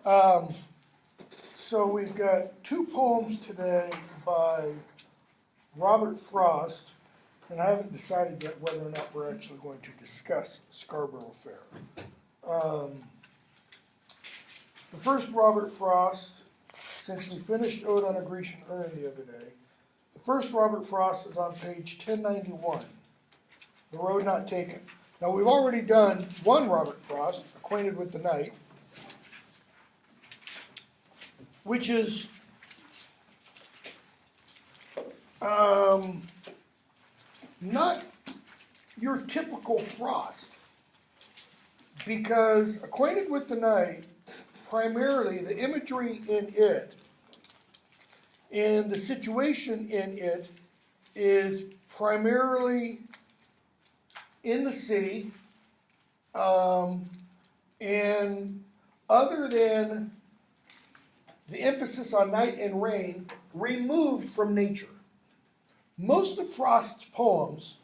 Um, so we've got two poems today by Robert Frost, and I haven't decided yet whether or not we're actually going to discuss Scarborough Fair. The first Robert Frost, since we finished Ode on a Grecian Urn the other day, the first Robert Frost is on page 1091, The Road Not Taken. Now we've already done one Robert Frost, Acquainted with the Night, which is not your typical Frost, because Acquainted with the Night, primarily the imagery in it and the situation in it is primarily in the city, and other than the emphasis on night and rain, removed from nature. Most of Frost's poems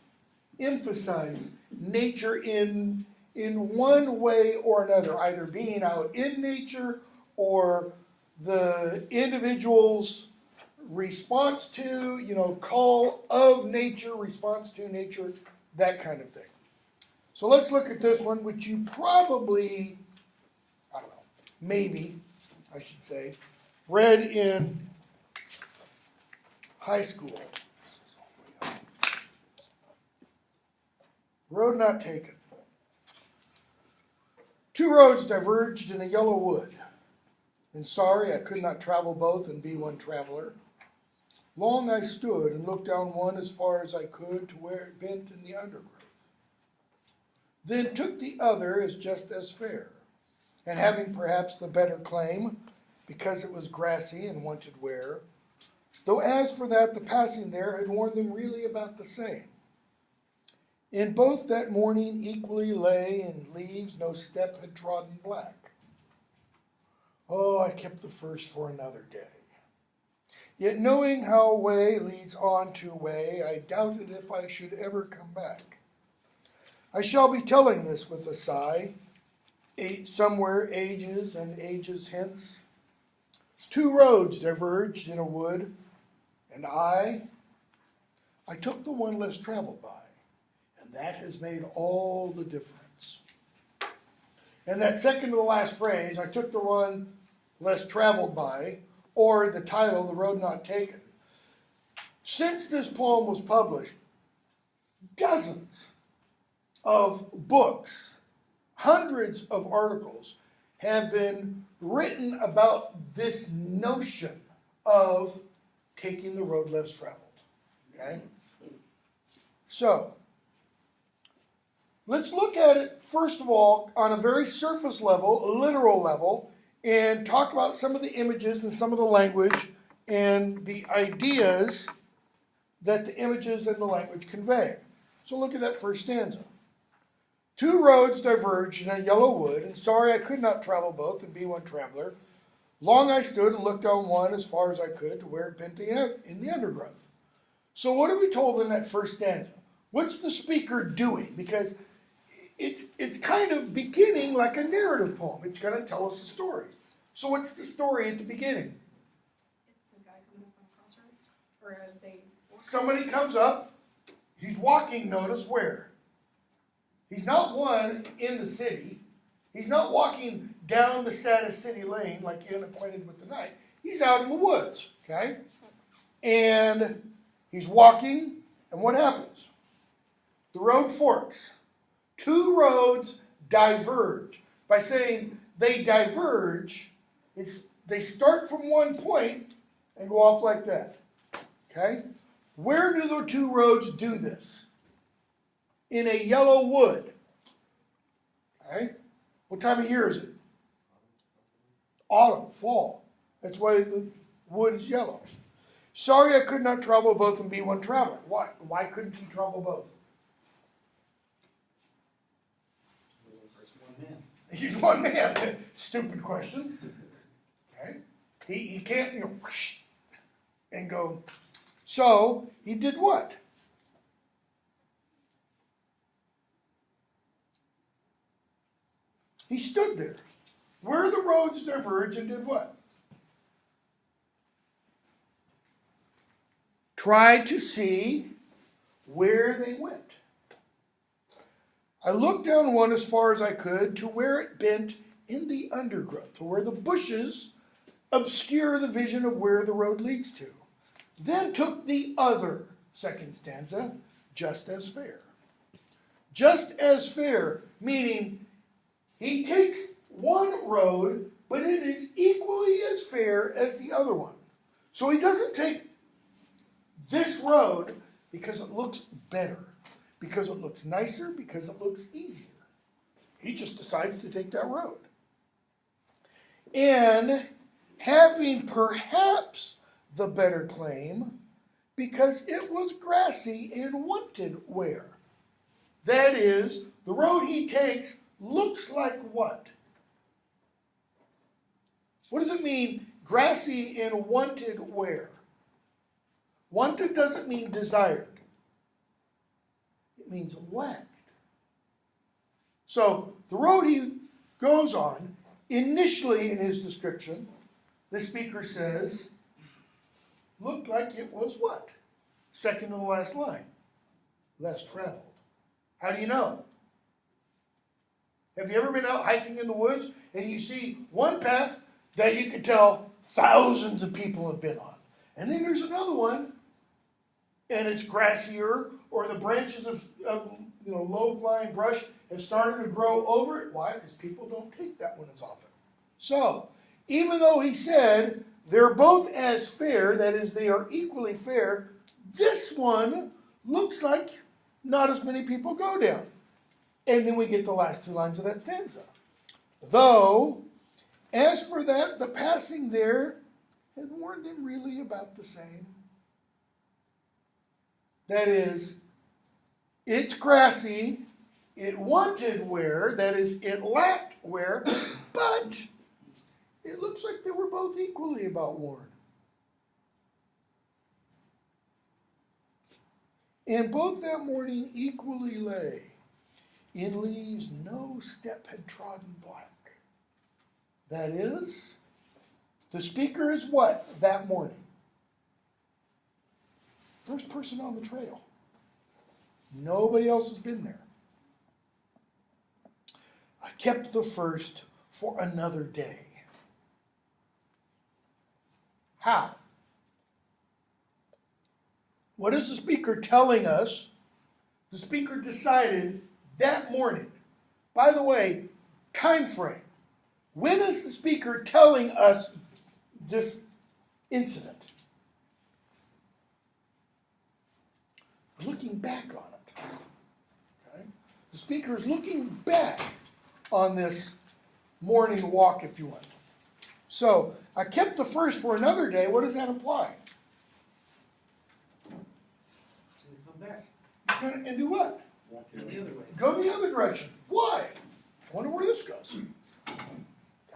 emphasize nature in one way or another, either being out in nature or the individual's response to, call of nature, response to nature, that kind of thing. So let's look at this one, which you probably, maybe, I should say, read in high school. Road Not Taken. Two roads diverged in a yellow wood, and sorry I could not travel both and be one traveler. Long I stood and looked down one as far as I could to where it bent in the undergrowth. Then took the other as just as fair, and having perhaps the better claim, because it was grassy and wanted wear, though as for that the passing there had worn them really about the same. In both that morning equally lay in leaves no step had trodden black. Oh, I kept the first for another day. Yet knowing how way leads on to way, I doubted if I should ever come back. I shall be telling this with a sigh, somewhere ages and ages hence. Two roads diverged in a wood, and I took the one less traveled by. And that has made all the difference. And that second to the last phrase, I took the one less traveled by, or the title, The Road Not Taken. Since this poem was published, dozens of books, hundreds of articles have been written about this notion of taking the road less traveled. Okay? So, let's look at it, first of all, on a very surface level, a literal level, and talk about some of the images and some of the language and the ideas that the images and the language convey. So look at that first stanza. Two roads diverged in a yellow wood, and sorry I could not travel both and be one traveler. Long I stood and looked down one as far as I could to where it bent in the undergrowth. So what are we told in that first stanza? What's the speaker doing? Because it's kind of beginning like a narrative poem. It's going to tell us a story. So what's the story at the beginning? It's a guy coming up on a crossroads? Or somebody comes up. He's walking, notice where? He's not one in the city. He's not walking down the saddest city lane like in Acquainted with the Night. He's out in the woods, okay? And he's walking, and what happens? The road forks. Two roads diverge. By saying they diverge, they start from one point and go off like that. Okay? Where do the two roads do this? In a yellow wood. Okay? What time of year is it? Autumn, fall. That's why the wood is yellow. Sorry I could not travel both and be one traveler. Why? Why couldn't he travel both? He's one man. Stupid question. Okay? He can't, and go. So he did what? He stood there. where the roads diverged and did what? Tried to see where they went. I looked down one as far as I could to where it bent in the undergrowth, to where the bushes obscure the vision of where the road leads to. Then took the other, second stanza, just as fair. Just as fair, meaning he takes one road, but it is equally as fair as the other one. So he doesn't take this road because it looks better, because it looks nicer, because it looks easier. He just decides to take that road. And having perhaps the better claim, because it was grassy and wanted wear. That is, the road he takes looks like what? What does it mean, grassy and wanted wear? Wanted doesn't mean desired. It means lacked. So the road he goes on, initially in his description, the speaker says, looked like it was what? Second to the last line. Less traveled. How do you know? Have you ever been out hiking in the woods and you see one path that you can tell thousands of people have been on? And then there's another one and it's grassier, or the branches of low-lying brush have started to grow over it. Why? Because people don't take that one as often. So, even though he said they're both as fair, that is, they are equally fair, this one looks like not as many people go down. And then we get the last two lines of that stanza. Though, as for that, the passing there had warned him really about the same. That is, it's grassy, it wanted wear, that is, it lacked wear, but it looks like they were both equally about worn. And both that morning equally lay. In leaves no step had trodden black. That is, the speaker is what that morning? First person on the trail. Nobody else has been there. I kept the first for another day. How? What is the speaker telling us? The speaker decided that morning. By the way, time frame. When is the speaker telling us this incident? Looking back on it. Okay? The speaker is looking back on this morning walk, if you want. So, I kept the first for another day. What does that imply? Come back. And do what? Walk the other way. Go the other direction. Why? I wonder where this goes.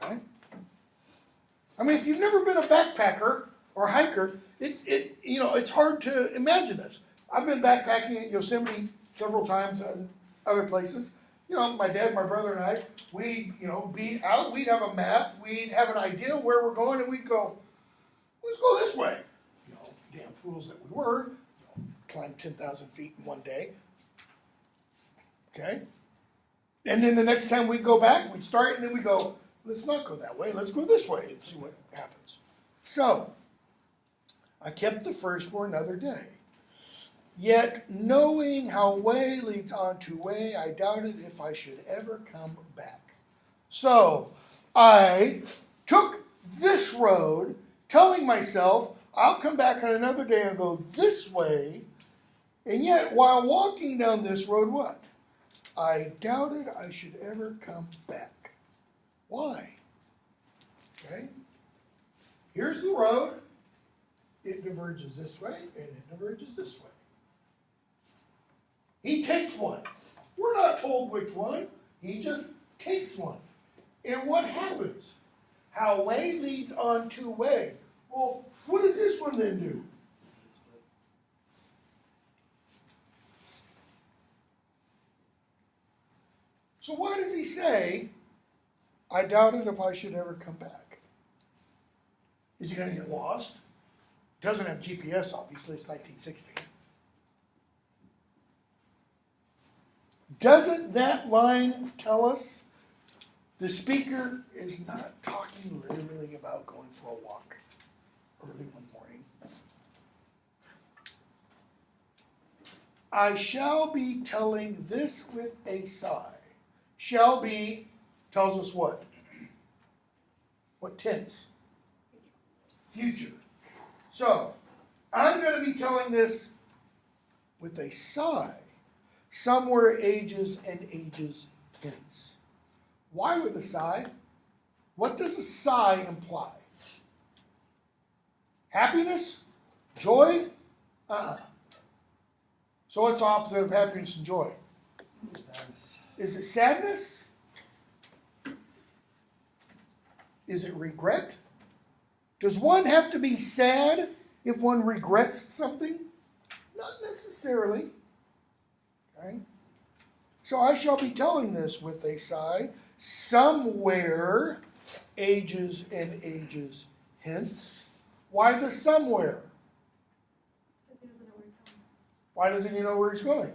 Okay? I mean, if you've never been a backpacker or hiker, it's hard to imagine this. I've been backpacking at Yosemite several times and other places. My dad, my brother, and I, we'd be out, we'd have a map, we'd have an idea where we're going, and we'd go, let's go this way. Damn fools that we were, climbed 10,000 feet in one day. Okay? And then the next time we'd go back, we'd start, and then we'd go, let's not go that way, let's go this way and see what happens. So, I kept the first for another day. Yet, knowing how way leads on to way, I doubted if I should ever come back. So, I took this road, telling myself, I'll come back on another day and go this way. And yet, while walking down this road, what? I doubted I should ever come back. Why? Okay? Here's the road. It diverges this way, and it diverges this way. He takes one. We're not told which one. He just takes one. And what happens? How way leads on to way. Well, what does this one then do? So why does he say, I doubt it if I should ever come back. Is he going to get lost? Doesn't have GPS, obviously. It's 1960. Doesn't that line tell us the speaker is not talking literally about going for a walk early one morning? I shall be telling this with a sigh. Shall be tells us what? What tense? Future. So, I'm going to be telling this with a sigh, somewhere ages and ages hence. Why with a sigh? What does a sigh imply? Happiness? Joy? So what's the opposite of happiness and joy? Sadness. Is it sadness? Is it regret? Does one have to be sad if one regrets something? Not necessarily. Okay? So I shall be telling this with a sigh, somewhere ages and ages hence. Why the somewhere? Why doesn't he know where he's going?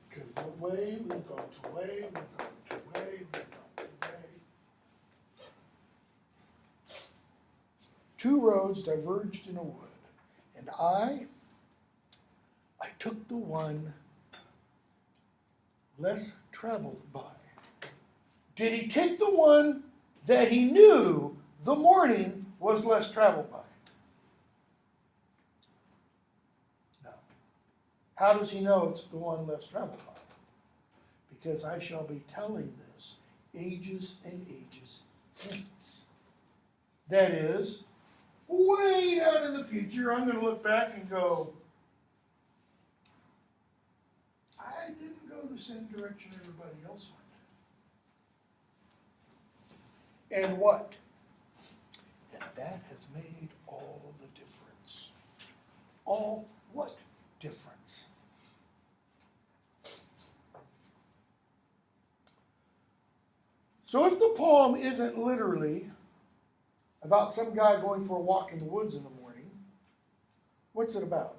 Because the way we go to way, we go to way, we go to way. Two roads diverged in a wood, and I took the one less traveled by. Did he take the one that he knew the morning was less traveled by? No. How does he know it's the one less traveled by? Because I shall be telling this ages and ages hence. That is, way down in the future, I'm going to look back and go, I didn't go the same direction everybody else went. And what? And that has made all the difference. All what difference? So if the poem isn't literally about some guy going for a walk in the woods in the morning, what's it about?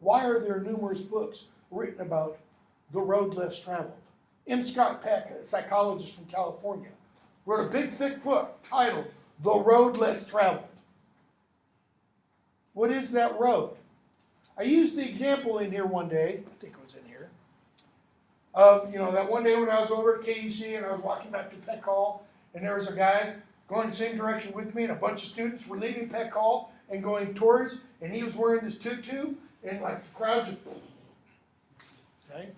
Why are there numerous books written about the road less traveled? M. Scott Peck, a psychologist from California, wrote a big, thick book titled The Road Less Traveled. What is that road? I used the example in here one day, I think it was in here, of, that one day when I was over at KUC and I was walking back to Peck Hall, and there was a guy going the same direction with me, and a bunch of students were leaving Peck Hall and going towards, and he was wearing this tutu, and like the crowd just, okay?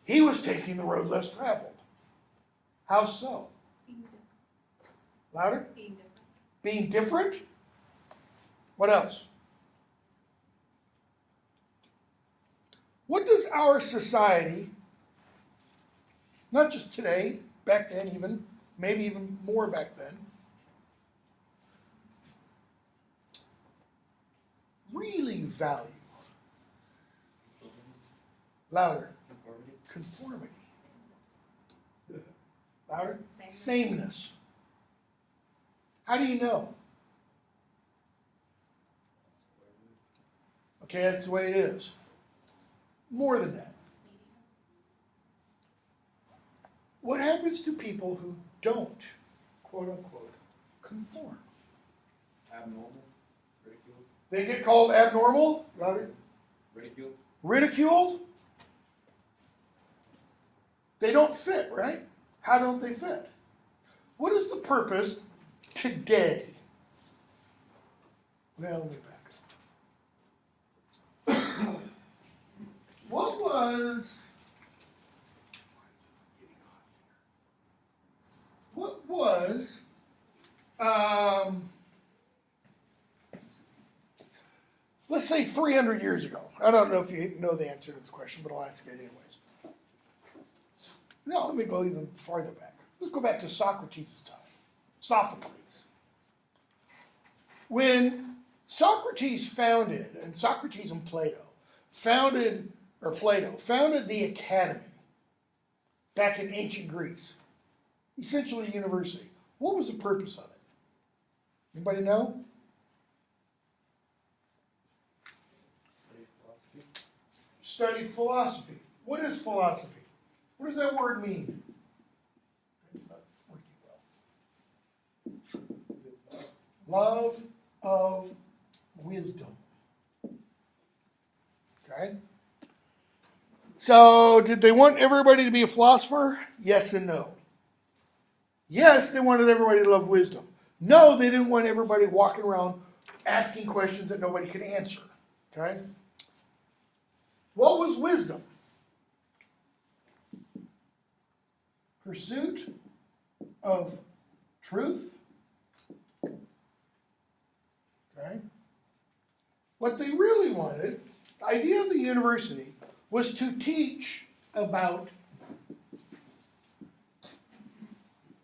He was taking the road less traveled. How so? Being different. Louder? Being different. Being different? What else? What does our society, not just today, back then even, maybe even more back then, really value? Louder. Conformity. Louder. Sameness. How do you know? Okay, that's the way it is. More than that. What happens to people who don't, quote unquote, conform? Abnormal, ridiculed, They get called abnormal? Louder. ridiculed, Ridiculed? They don't fit, right? How don't they fit? What is the purpose today? Well, let me back up. What was, let's say 300 years ago. I don't know if you know the answer to this question, but I'll ask it anyways. No, let me go even farther back. Let's go back to Socrates' time. Sophocles. When Socrates founded, and Socrates and Plato founded the academy, back in ancient Greece. Essentially a university. What was the purpose of it? Anybody know? Study philosophy. Study philosophy. What is philosophy? What does that word mean? It's not working well. Love of wisdom. Okay? So, did they want everybody to be a philosopher? Yes and no. Yes, they wanted everybody to love wisdom. No, they didn't want everybody walking around asking questions that nobody could answer. Okay? What was wisdom? Pursuit of truth. Okay? What they really wanted, the idea of the university, was to teach about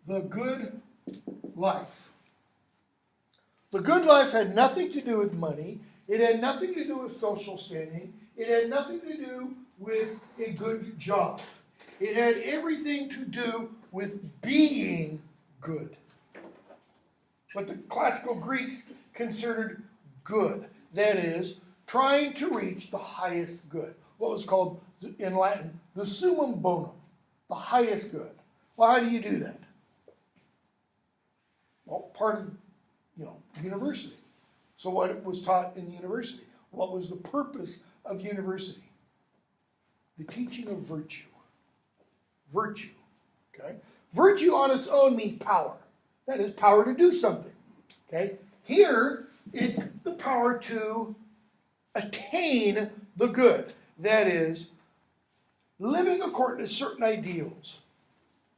the good life. The good life had nothing to do with money. It had nothing to do with social standing. It had nothing to do with a good job. It had everything to do with being good. What the classical Greeks considered good. That is, trying to reach the highest good. What was called in Latin the summum bonum, the highest good. Well, how do you do that? Well, part of, university. So what was taught in university? What was the purpose of university? The teaching of virtue. Virtue. Okay? Virtue on its own means power. That is power to do something. Okay? Here, it's the power to attain the good. That is, living according to certain ideals.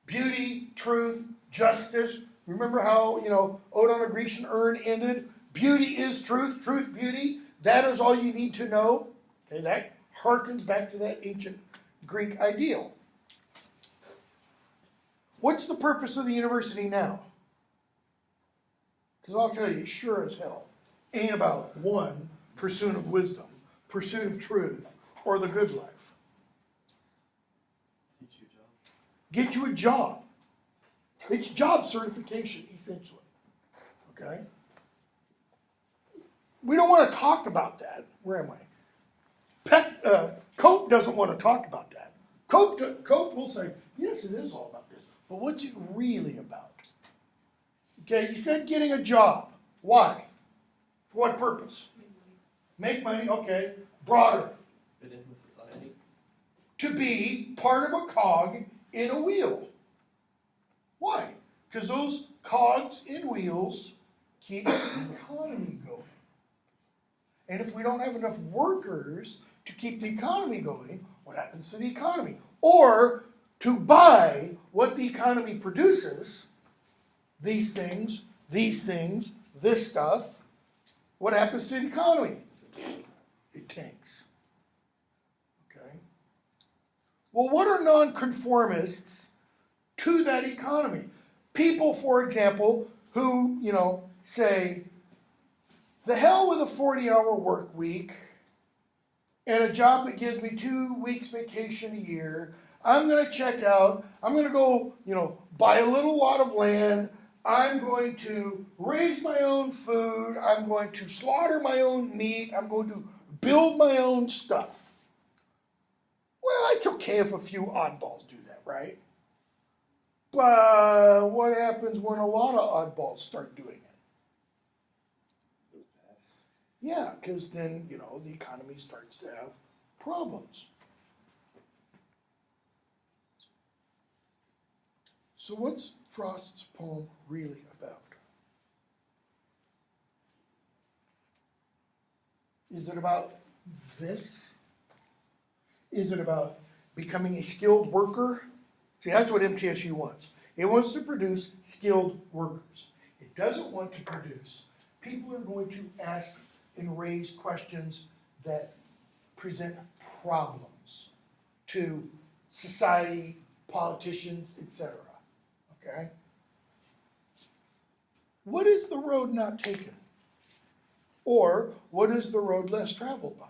Beauty, truth, justice. Remember how, Ode on a Grecian urn ended? Beauty is truth, truth, beauty. That is all you need to know. Okay, that harkens back to that ancient Greek ideal. What's the purpose of the university now? Because I'll tell you, sure as hell, ain't about one, pursuit of wisdom, pursuit of truth, or the good life. Teach you a job. Get you a job. It's job certification, essentially. Okay? We don't want to talk about that. Where am I? Coke doesn't want to talk about that. Coke will say, yes, it is all about this. But what's it really about? Okay, you said getting a job. Why? For what purpose? Make money, okay. Broader. Fit in with society. To be part of a cog in a wheel. Why? Because those cogs in wheels keep the economy going. And if we don't have enough workers to keep the economy going, what happens to the economy? Or to buy what the economy produces, these things, this stuff, what happens to the economy? It tanks. Okay? Well, what are nonconformists to that economy? People, for example, who, say, the hell with a 40-hour work week and a job that gives me 2 weeks vacation a year. I'm going to check out. I'm going to go, buy a little lot of land. I'm going to raise my own food. I'm going to slaughter my own meat. I'm going to build my own stuff. Well, it's okay if a few oddballs do that, right? But what happens when a lot of oddballs start doing it? Yeah, because then, the economy starts to have problems. So what's Frost's poem really about? Is it about this? Is it about becoming a skilled worker? See, that's what MTSU wants. It wants to produce skilled workers. It doesn't want to produce people who are going to ask and raise questions that present problems to society, politicians, etc. Okay? What is the road not taken? Or what is the road less traveled by?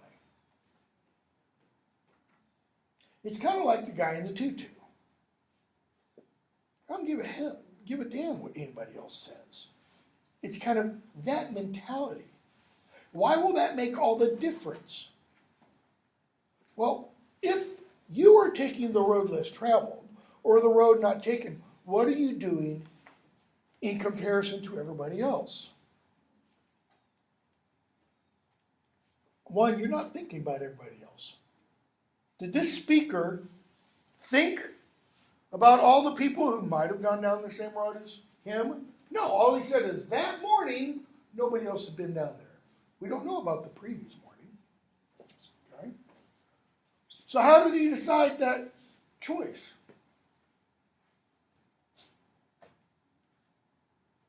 It's kind of like the guy in the tutu. don't give a damn what anybody else says. It's kind of that mentality. Why will that make all the difference? Well, if you are taking the road less traveled or the road not taken, what are you doing in comparison to everybody else? One, you're not thinking about everybody else. Did this speaker think about all the people who might have gone down the same road as him? No, all he said is that morning, nobody else had been down there. We don't know about the previous morning. Okay? So how did he decide that choice?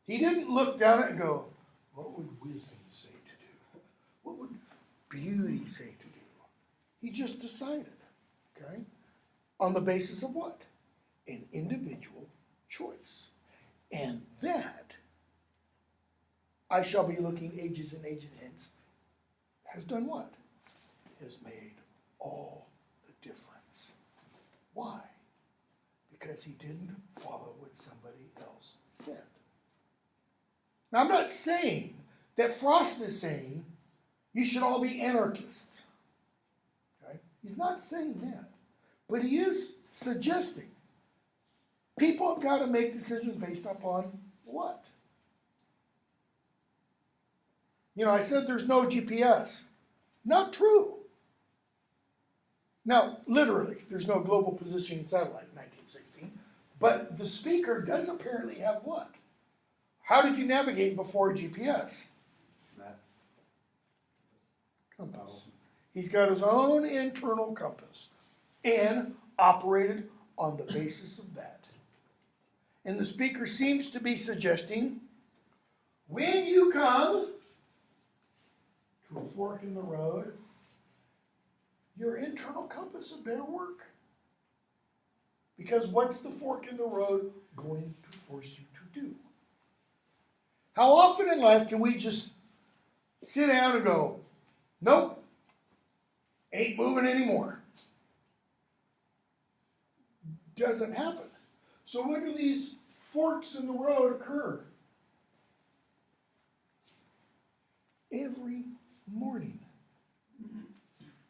He didn't look down it and go, what would wisdom say to do? What would beauty say to do? He just decided, okay? On the basis of what? An individual choice. And that, I shall be looking ages and ages hence, has done what? Has made all the difference. Why? Because he didn't follow what somebody else said. Now, I'm not saying that Frost is saying you should all be anarchists. Okay? He's not saying that. But he is suggesting people have got to make decisions based upon what? You know, I said there's no GPS. Not true. Now, literally, there's no global positioning satellite in 1916. But the speaker does apparently have what? How did you navigate before GPS? Map. Compass. He's got his own internal compass and operated on the basis of that. And the speaker seems to be suggesting when you come to a fork in the road, your internal compass had better work. Because what's the fork in the road going to force you to do? How often in life can we just sit down and go, nope, ain't moving anymore? Doesn't happen. So when do these forks in the road occur? Every morning.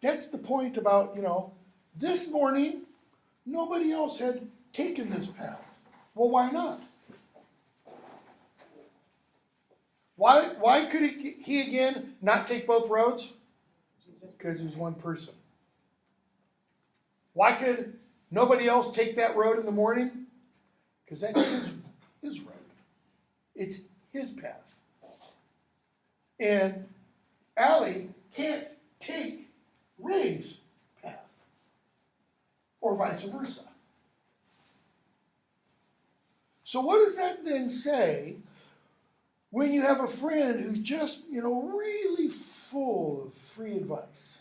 That's the point about, this morning, nobody else had taken this path. Well, why not? Why could he again not take both roads? Because he's one person. Why could nobody else take that road in the morning? Because that's his road. It's his path. And Allie can't take Ray's path. Or vice versa. So what does that then say when you have a friend who's just, really full of free advice?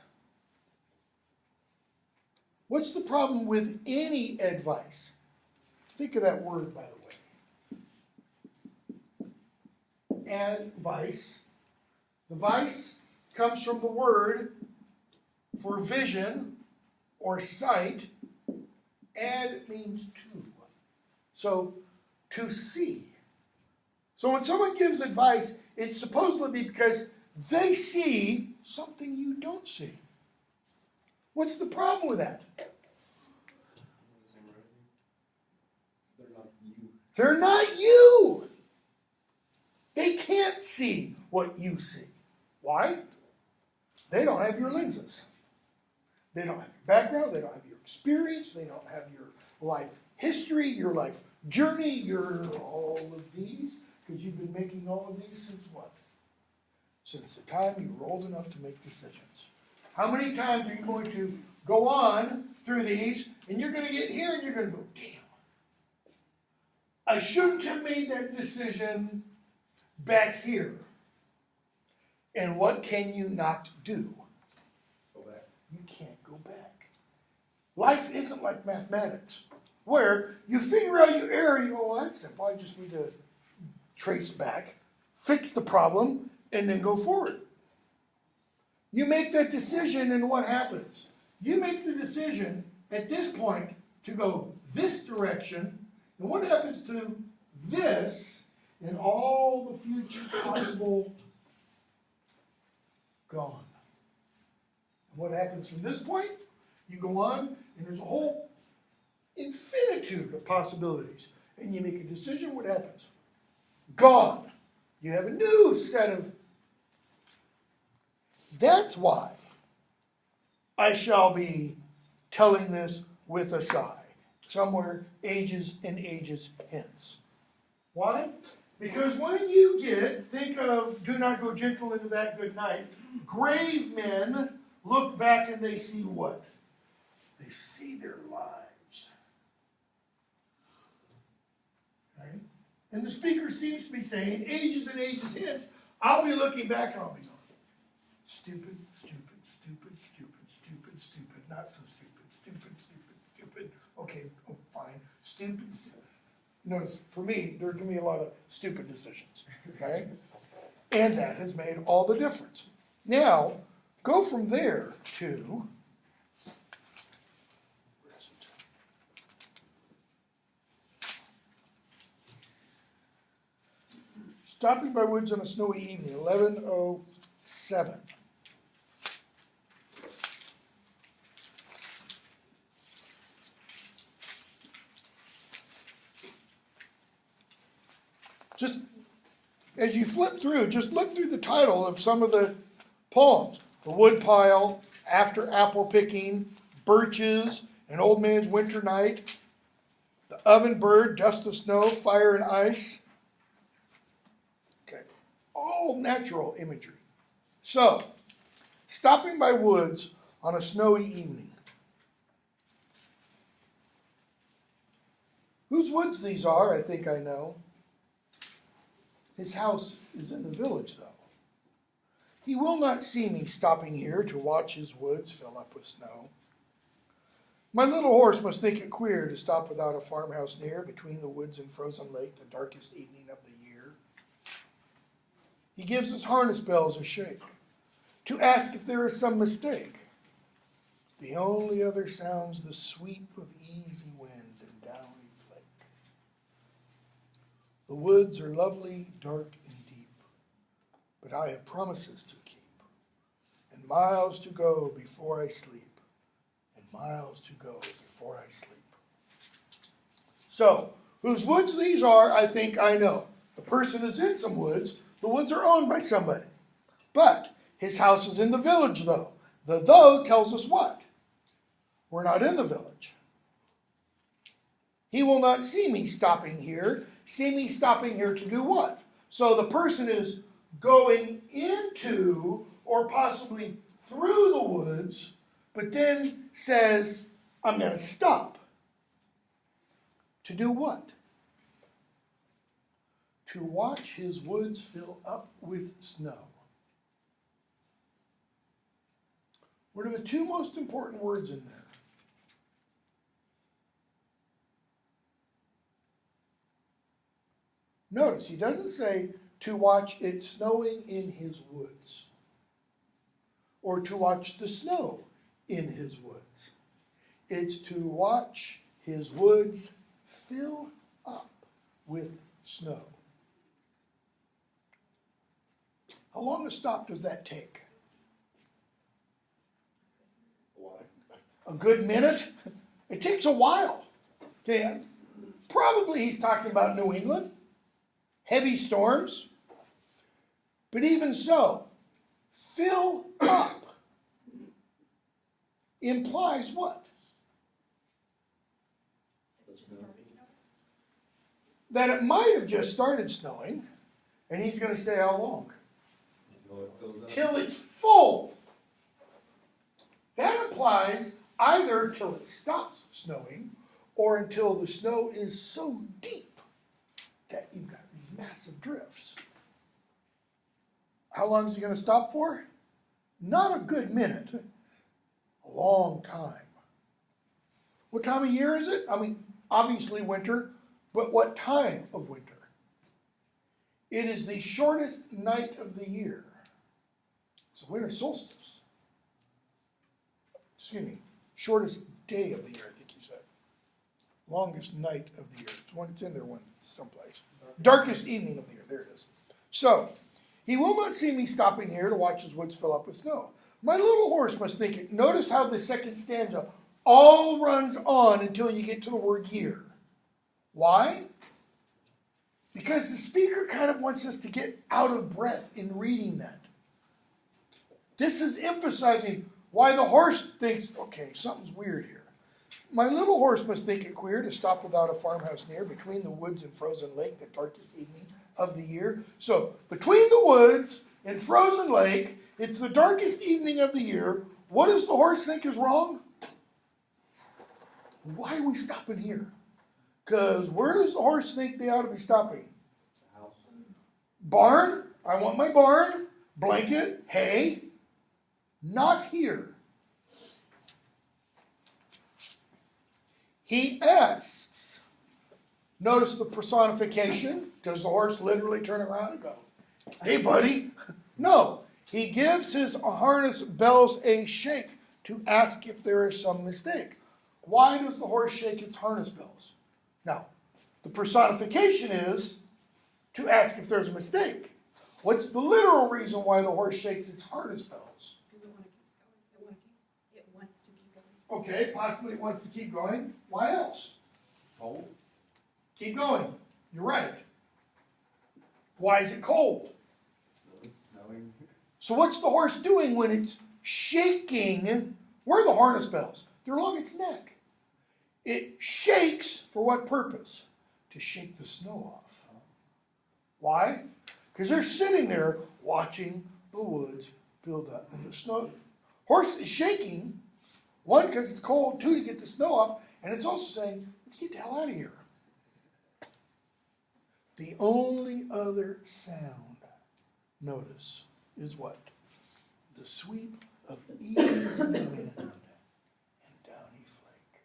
What's the problem with any advice? Think of that word, by the way. Advice. The vice comes from the word for vision or sight. Ad means to. So, to see. So when someone gives advice, it's supposedly because they see something you don't see. What's the problem with that? They're not you. They're not you. They can't see what you see. Why? They don't have your lenses. They don't have your background. They don't have your experience. They don't have your life history, your life journey, your all of these. Because you've been making all of these since what? Since the time you were old enough to make decisions. How many times are you going to go on through these and you're going to get here and you're going to go, damn, I shouldn't have made that decision back here. And what can you not do? Go back. You can't go back. Life isn't like mathematics, where you figure out your error and you go, well, that's simple. I just need to trace back, fix the problem, and then go forward. You make that decision, and what happens? You make the decision at this point to go this direction And what happens to this and all the future possible? Gone. And what happens from this point? You go on, and there's a whole infinitude of possibilities. And you make a decision, what happens? Gone. You have a new set of. That's why I shall be telling this with a sigh, somewhere ages and ages hence. Why? Because when you think of do not go gentle into that good night, grave men look back and they see what? They see their lives. Okay? And the speaker seems to be saying, ages and ages hence, I'll be looking back and I'll be going, stupid, stupid, stupid, stupid, stupid, stupid, not so stupid, stupid, stupid, stupid. Okay, oh, fine. Stupid, stupid. Notice, for me, there can be a lot of stupid decisions, okay? And that has made all the difference. Now, go from there to, where is it? Stopping by woods on a snowy evening, 11:07. Just as you flip through, just look through the title of some of the poems. The Woodpile, After Apple Picking, Birches, An Old Man's Winter Night, The Oven Bird, Dust of Snow, Fire and Ice. Okay, all natural imagery. So, stopping by woods on a snowy evening. Whose woods these are, I think I know. His house is in the village, though. He will not see me stopping here to watch his woods fill up with snow. My little horse must think it queer to stop without a farmhouse near, between the woods and frozen lake, the darkest evening of the year. He gives his harness bells a shake, to ask if there is some mistake. The only other sounds the sweep of easy wind and downy flake. The woods are lovely, dark, and deep, but I have promises to keep, and miles to go before I sleep, and miles to go before I sleep. So, whose woods these are, I think I know. The person is in some woods. The woods are owned by somebody. But his house is in the village, though. The though tells us what? We're not in the village. He will not see me stopping here. See me stopping here to do what? So the person is going into or possibly through the woods, but then says, I'm going to stop. To do what? To watch his woods fill up with snow. What are the two most important words in there? Notice, he doesn't say to watch it snowing in his woods or to watch the snow in his woods. It's to watch his woods fill up with snow. How long a stop does that take? A good minute? It takes a while. Okay, probably he's talking about New England. Heavy storms. But even so, fill up implies what? That it might have just started snowing, and he's going to stay how long? Till it's full. That implies either till it stops snowing, or until the snow is so deep that you've got these massive drifts. How long is he going to stop for? Not a good minute. A long time. What time of year is it? I mean, obviously winter, but what time of winter? It is the shortest night of the year. It's the winter solstice. Excuse me, shortest day of the year, I think he said. Longest night of the year. It's in there one someplace. Darkest evening of the year. There it is. So, he will not see me stopping here to watch his woods fill up with snow. My little horse must think it. Notice how the second stanza all runs on until you get to the word year. Why? Because the speaker kind of wants us to get out of breath in reading that. This is emphasizing why the horse thinks, okay, something's weird here. My little horse must think it queer to stop without a farmhouse near, between the woods and frozen lake, the darkest evening of the year. So, between the woods and frozen lake, it's the darkest evening of the year. What does the horse think is wrong? Why are we stopping here? Because where does the horse think they ought to be stopping? House. Barn. I want my barn. Blanket. Hay. Not here. He asks. Notice the personification. Does the horse literally turn around and go, hey, buddy? No. He gives his harness bells a shake to ask if there is some mistake. Why does the horse shake its harness bells? Now, the personification is to ask if there's a mistake. What's the literal reason why the horse shakes its harness bells? Because it wants to keep going. Okay, possibly it wants to keep going. Why else? Cold. Keep going. You're right. Why is it cold? It's snowing. So what's the horse doing when it's shaking? Where are the harness bells? They're along its neck. It shakes for what purpose? To shake the snow off. Why? Because they're sitting there watching the woods build up and the snow. Horse is shaking, one, because it's cold, two, to get the snow off, and it's also saying, let's get the hell out of here. The only other sound, notice, is what? The sweep of easy wind and downy flake.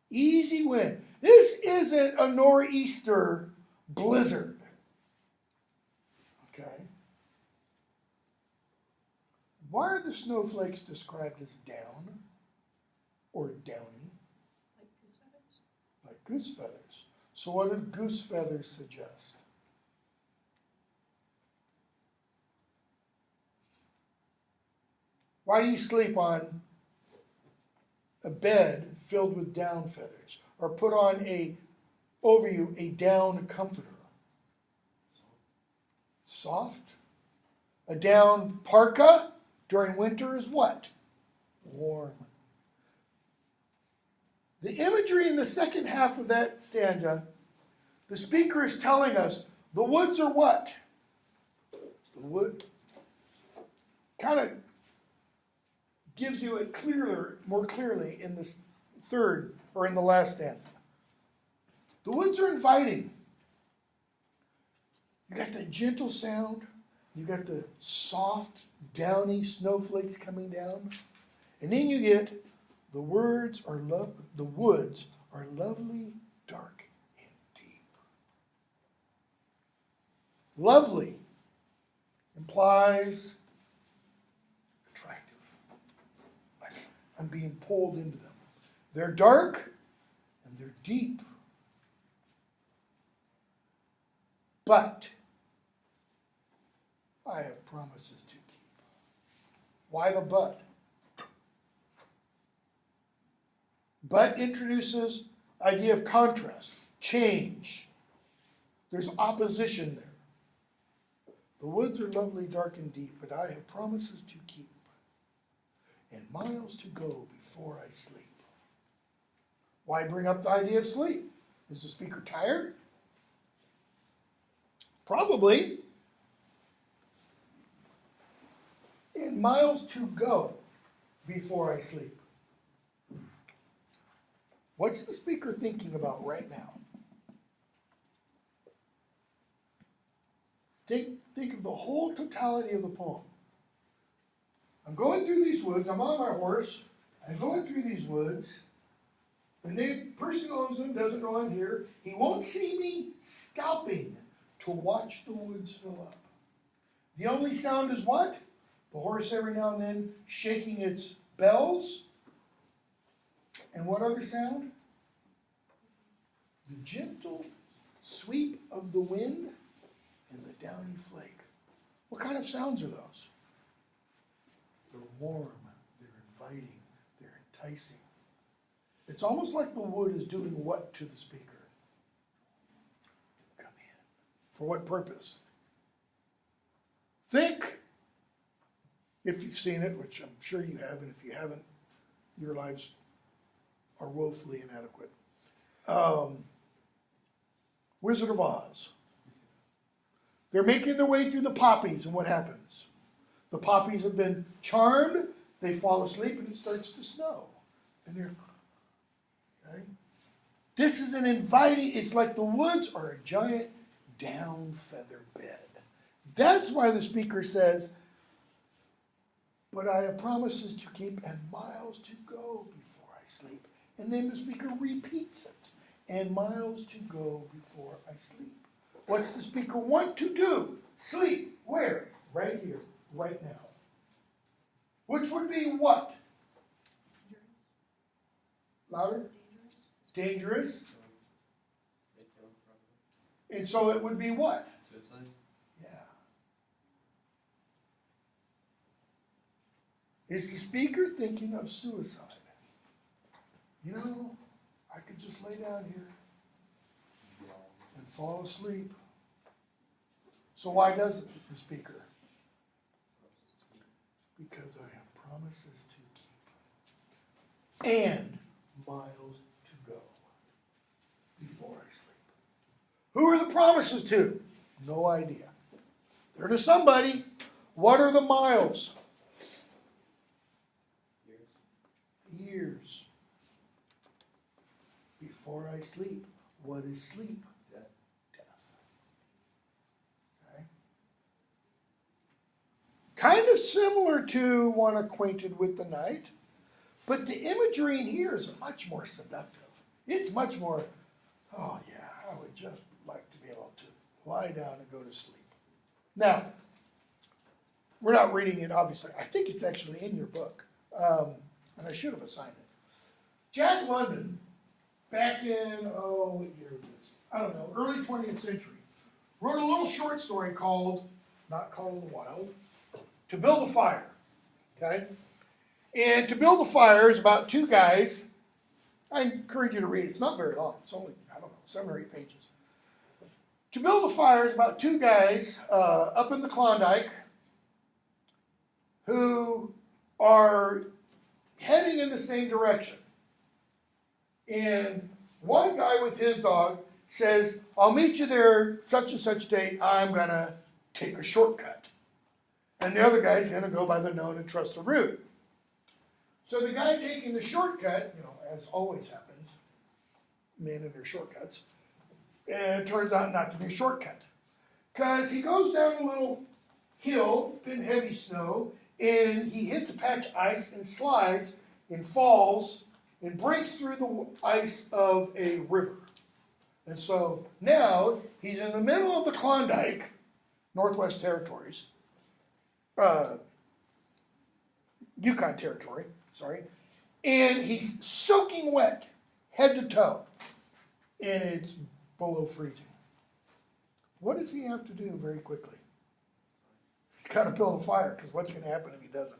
Easy wind. This isn't a nor'easter blizzard. Okay? Why are the snowflakes described as down or downy? Like goose feathers? Like goose feathers. So what do goose feathers suggest? Why do you sleep on a bed filled with down feathers? Or put on over you a down comforter? Soft. A down parka during winter is what? Warm. The imagery in the second half of that stanza, the speaker is telling us the woods are what? The wood kind of gives you it more clearly in this third or in the last stanza. The woods are inviting. You got the gentle sound. You got the soft, downy snowflakes coming down. And then you get the woods are lovely, dark, and deep. Lovely implies attractive. Like I'm being pulled into them. They're dark and they're deep. But I have promises to keep. Why the but? But introduces idea of contrast, change. There's opposition there. The woods are lovely, dark, and deep, but I have promises to keep, and miles to go before I sleep. Why bring up the idea of sleep? Is the speaker tired? Probably. And miles to go before I sleep. What's the speaker thinking about right now? Think of the whole totality of the poem. I'm going through these woods. I'm on my horse. I'm going through these woods. The person who owns them doesn't know I'm here. He won't see me stopping to watch the woods fill up. The only sound is what? The horse every now and then shaking its bells. And what other sound? the gentle sweep of the wind and the downy flake. What kind of sounds are those? They're warm, they're inviting, they're enticing. It's almost like the wood is doing what to the speaker? Come in. For what purpose? Think, if you've seen it, which I'm sure you have, and if you haven't, your lives are woefully inadequate. Wizard of Oz. They're making their way through the poppies, and what happens? The poppies have been charmed, they fall asleep, and it starts to snow. And they're, okay? This is an inviting, it's like the woods are a giant down feather bed. That's why the speaker says, but I have promises to keep and miles to go before I sleep. And then the speaker repeats it. And miles to go before I sleep. What's the speaker want to do? Sleep. Where? Right here, right now. Which would be what? Louder? Dangerous. And so it would be what? Suicide? Yeah. Is the speaker thinking of suicide? You know, I could just lay down here and fall asleep. So why doesn't the speaker? Because I have promises to keep and miles to go before I sleep. Who are the promises to? No idea. They're to somebody. What are the miles? Years. Before I sleep. What is sleep? Death. Death. Okay. Kind of similar to one acquainted with the night, but the imagery in here is much more seductive. It's much more, oh yeah, I would just like to be able to lie down and go to sleep. Now, we're not reading it, obviously. I think it's actually in your book, and I should have assigned it. Jack London, back in, what year was this? I don't know, early 20th century, wrote a little short story called, not Call of the Wild, To Build a Fire, okay? And To Build a Fire is about two guys. I encourage you to read it. It's not very long. It's only, I don't know, 7 or 8 pages. To Build a Fire is about two guys up in the Klondike who are heading in the same direction. And one guy with his dog says, I'll meet you there such and such date. I'm going to take a shortcut. And the other guy's going to go by the known and trusted route. So the guy taking the shortcut, you know, as always happens, men and their shortcuts, and it turns out not to be a shortcut. Because he goes down a little hill in heavy snow, and he hits a patch of ice and slides and falls and breaks through the ice of a river. And so now he's in the middle of the Klondike, Northwest Territories, Yukon Territory, sorry, and he's soaking wet, head to toe, and it's below freezing. What does he have to do very quickly? He's got to build a fire, because what's going to happen if he doesn't?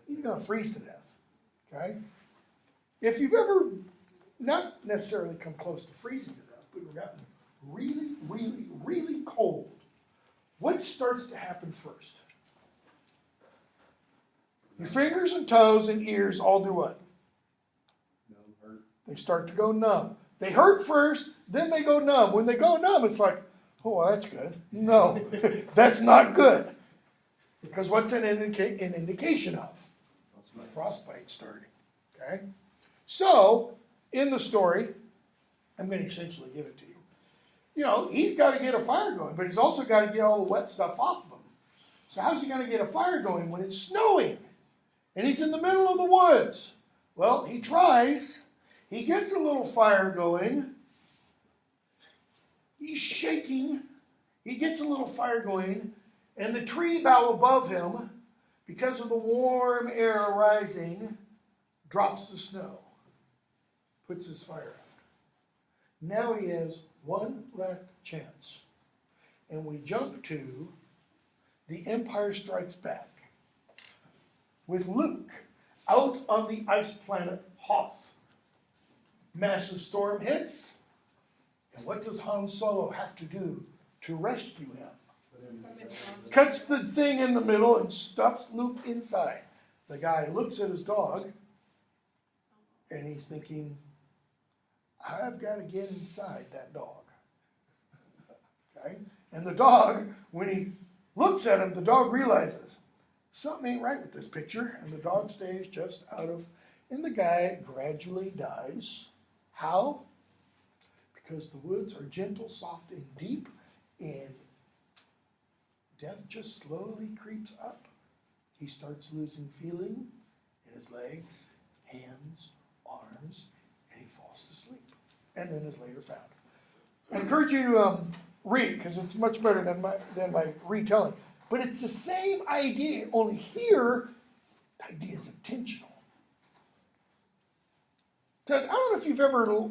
He's going to freeze to death, okay? If you've ever not necessarily come close to freezing to death, but gotten really, really, really cold, what starts to happen first? Your fingers and toes and ears all do what? No hurt. They start to go numb. They hurt first, then they go numb. When they go numb, it's like, oh, well, that's good. No, that's not good. Because what's an indication of? Frostbite starting. Okay? So, in the story, I'm going to essentially give it to you. You know, he's got to get a fire going, but he's also got to get all the wet stuff off of him. So how's he going to get a fire going when it's snowing? And he's in the middle of the woods. Well, he tries. He gets a little fire going. He's shaking. He gets a little fire going. And the tree bough above him, because of the warm air rising, drops the snow. Puts his fire out. Now he has one last chance. And we jump to The Empire Strikes Back with Luke out on the ice planet Hoth. Massive storm hits, and what does Han Solo have to do to rescue him? Cuts the thing in the middle and stuffs Luke inside. The guy looks at his dog, and he's thinking, I've got to get inside that dog. Okay? And the dog, when he looks at him, the dog realizes, something ain't right with this picture, and the dog stays just out of, and the guy gradually dies. How? Because the woods are gentle, soft, and deep, and death just slowly creeps up. He starts losing feeling in his legs, hands, arms, and he falls to sleep, and then is later found. I encourage you to read it, because it's much better than my retelling. But it's the same idea, only here, the idea is intentional. Because I don't know if you've ever,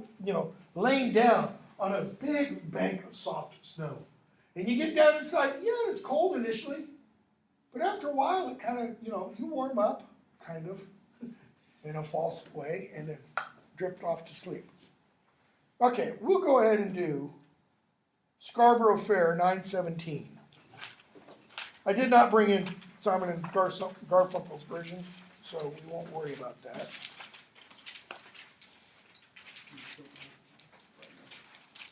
lain down on a big bank of soft snow. And you get down inside, it's cold initially. But after a while, it kind of, you warm up, kind of, in a false way, and then drift off to sleep. Okay, we'll go ahead and do Scarborough Fair, 917. I did not bring in Simon and Garfunkel's version, so we won't worry about that.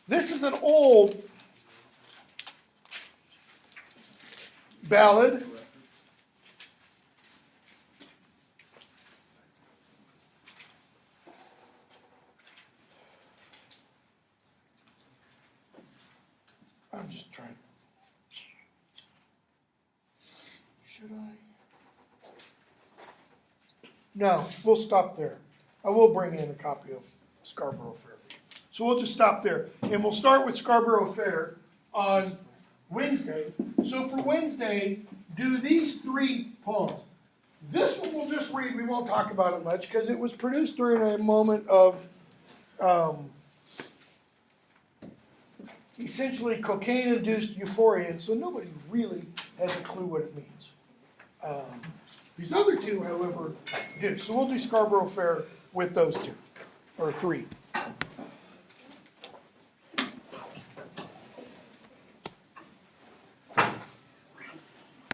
This is an old ballad. I'm just trying. Should I? No, we'll stop there. I will bring in a copy of Scarborough Fair. So we'll just stop there. And we'll start with Scarborough Fair on Wednesday. So for Wednesday, do these 3 poems. This one we'll just read. We won't talk about it much because it was produced during a moment of essentially cocaine-induced euphoria, and so nobody really has a clue what it means. These other 2, however, do. So we'll do Scarborough Fair with those 2, or 3.